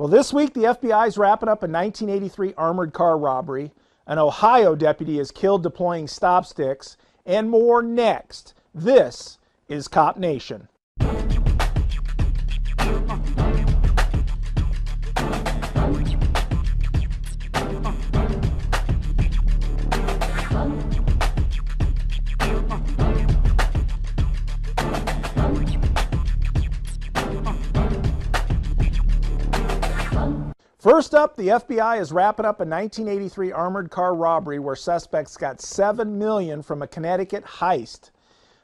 Well, this week the FBI is wrapping up a 1983 armored car robbery. An Ohio deputy is killed deploying stop sticks, and more next. This is Cop Nation. First up, the FBI is wrapping up a 1983 armored car robbery where suspects got $7 million from a Connecticut heist.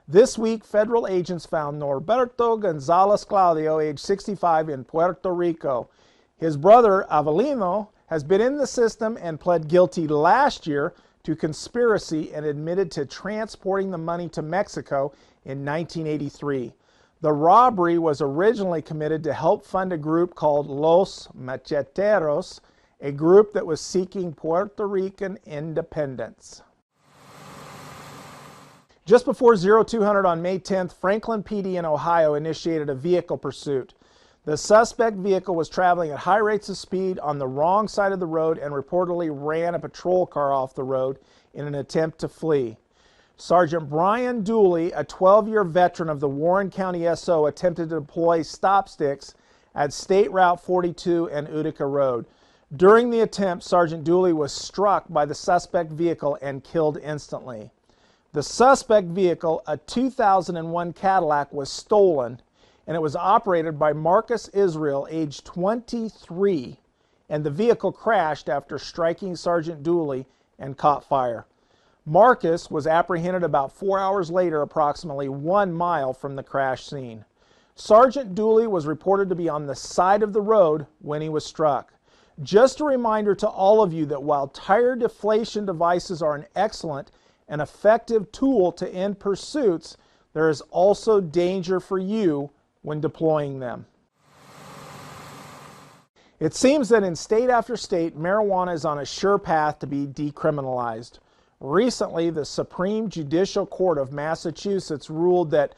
This week, federal agents found Norberto Gonzalez Claudio, age 65, in Puerto Rico. His brother, Avelino, has been in the system and pled guilty last year to conspiracy and admitted to transporting the money to Mexico in 1983. The robbery was originally committed to help fund a group called Los Macheteros, a group that was seeking Puerto Rican independence. Just before 0200 on May 10th, Franklin PD in Ohio initiated a vehicle pursuit. The suspect vehicle was traveling at high rates of speed on the wrong side of the road and reportedly ran a patrol car off the road in an attempt to flee. Sergeant Brian Dooley, a 12-year veteran of the Warren County SO, attempted to deploy stop sticks at State Route 42 and Utica Road. During the attempt, Sergeant Dooley was struck by the suspect vehicle and killed instantly. The suspect vehicle, a 2001 Cadillac, was stolen, and it was operated by Marcus Israel, age 23, and the vehicle crashed after striking Sergeant Dooley and caught fire. Marcus was apprehended about 4 hours later, approximately 1 mile from the crash scene. Sergeant Dooley was reported to be on the side of the road when he was struck. Just a reminder to all of you that while tire deflation devices are an excellent and effective tool to end pursuits, there is also danger for you when deploying them. It seems that in state after state, marijuana is on a sure path to be decriminalized. Recently, the Supreme Judicial Court of Massachusetts ruled that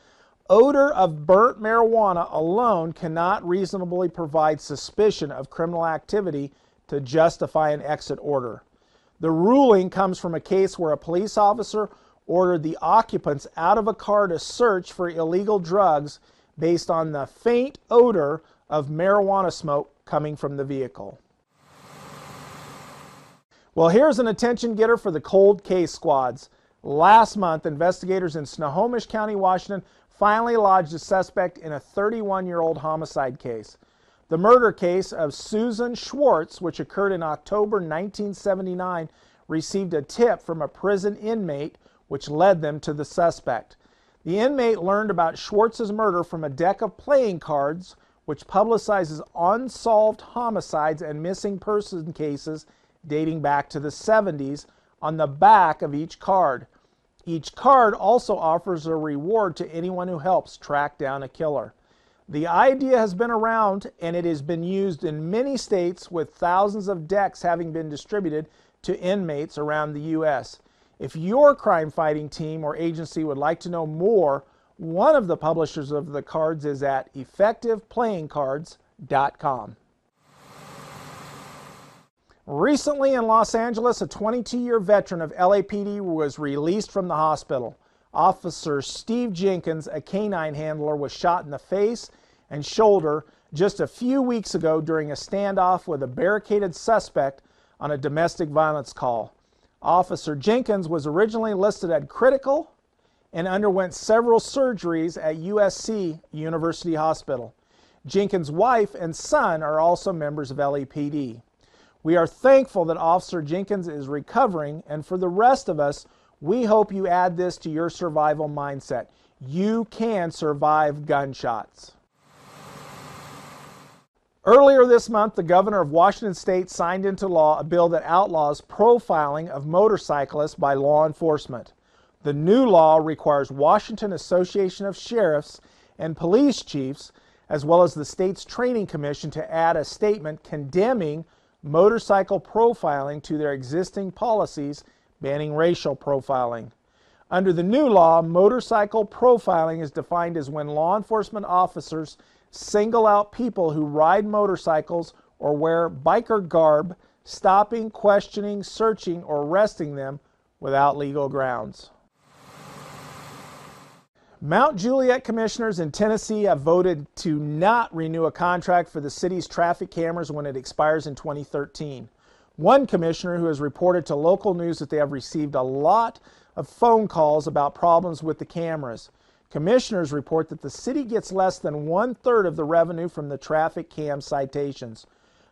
odor of burnt marijuana alone cannot reasonably provide suspicion of criminal activity to justify an exit order. The ruling comes from a case where a police officer ordered the occupants out of a car to search for illegal drugs based on the faint odor of marijuana smoke coming from the vehicle. Well, here's an attention getter for the cold case squads. Last month, investigators in Snohomish County, Washington, finally lodged a suspect in a 31-year-old homicide case. The murder case of Susan Schwartz, which occurred in October 1979, received a tip from a prison inmate, which led them to the suspect. The inmate learned about Schwartz's murder from a deck of playing cards, which publicizes unsolved homicides and missing person cases dating back to the 70s on the back of each card. Each card also offers a reward to anyone who helps track down a killer. The idea has been around and it has been used in many states, with thousands of decks having been distributed to inmates around the U.S. If your crime-fighting team or agency would like to know more, one of the publishers of the cards is at effectiveplayingcards.com. Recently in Los Angeles, a 22-year veteran of LAPD was released from the hospital. Officer Steve Jenkins, a canine handler, was shot in the face and shoulder just a few weeks ago during a standoff with a barricaded suspect on a domestic violence call. Officer Jenkins was originally listed as critical and underwent several surgeries at USC University Hospital. Jenkins' wife and son are also members of LAPD. We are thankful that Officer Jenkins is recovering, and for the rest of us, we hope you add this to your survival mindset. You can survive gunshots. Earlier this month, the governor of Washington State signed into law a bill that outlaws profiling of motorcyclists by law enforcement. The new law requires Washington Association of Sheriffs and Police Chiefs, as well as the state's training commission, to add a statement condemning motorcycle profiling to their existing policies banning racial profiling. Under the new law, motorcycle profiling is defined as when law enforcement officers single out people who ride motorcycles or wear biker garb, stopping, questioning, searching, or arresting them without legal grounds. Mount Juliet commissioners in Tennessee have voted to not renew a contract for the city's traffic cameras when it expires in 2013. One commissioner who has reported to local news that they have received a lot of phone calls about problems with the cameras. Commissioners report that the city gets less than 1/3 of the revenue from the traffic cam citations.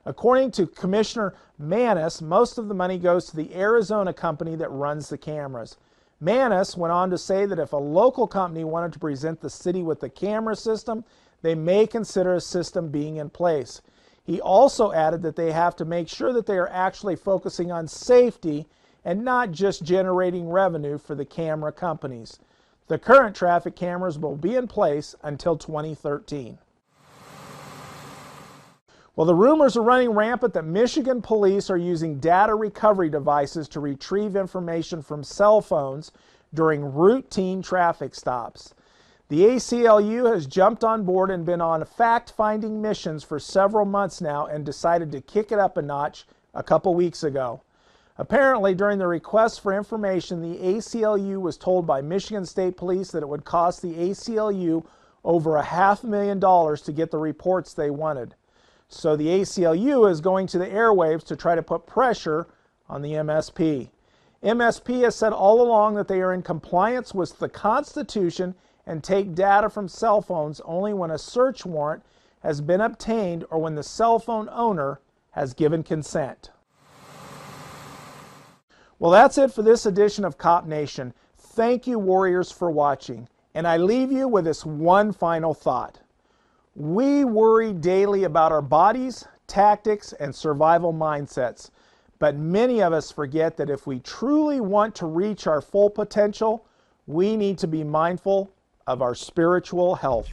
According to Commissioner Manis, most of the money goes to the Arizona company that runs the cameras. Manis went on to say that if a local company wanted to present the city with a camera system, they may consider a system being in place. He also added that they have to make sure that they are actually focusing on safety and not just generating revenue for the camera companies. The current traffic cameras will be in place until 2013. Well, the rumors are running rampant that Michigan police are using data recovery devices to retrieve information from cell phones during routine traffic stops. The ACLU has jumped on board and been on fact-finding missions for several months now and decided to kick it up a notch a couple weeks ago. Apparently, during the request for information, the ACLU was told by Michigan State Police that it would cost the ACLU over $500,000 to get the reports they wanted. So the ACLU is going to the airwaves to try to put pressure on the MSP. MSP has said all along that they are in compliance with the Constitution and take data from cell phones only when a search warrant has been obtained or when the cell phone owner has given consent. Well, that's it for this edition of Cop Nation. Thank you, warriors, for watching. And I leave you with this one final thought. We worry daily about our bodies, tactics, and survival mindsets. But many of us forget that if we truly want to reach our full potential, we need to be mindful of our spiritual health.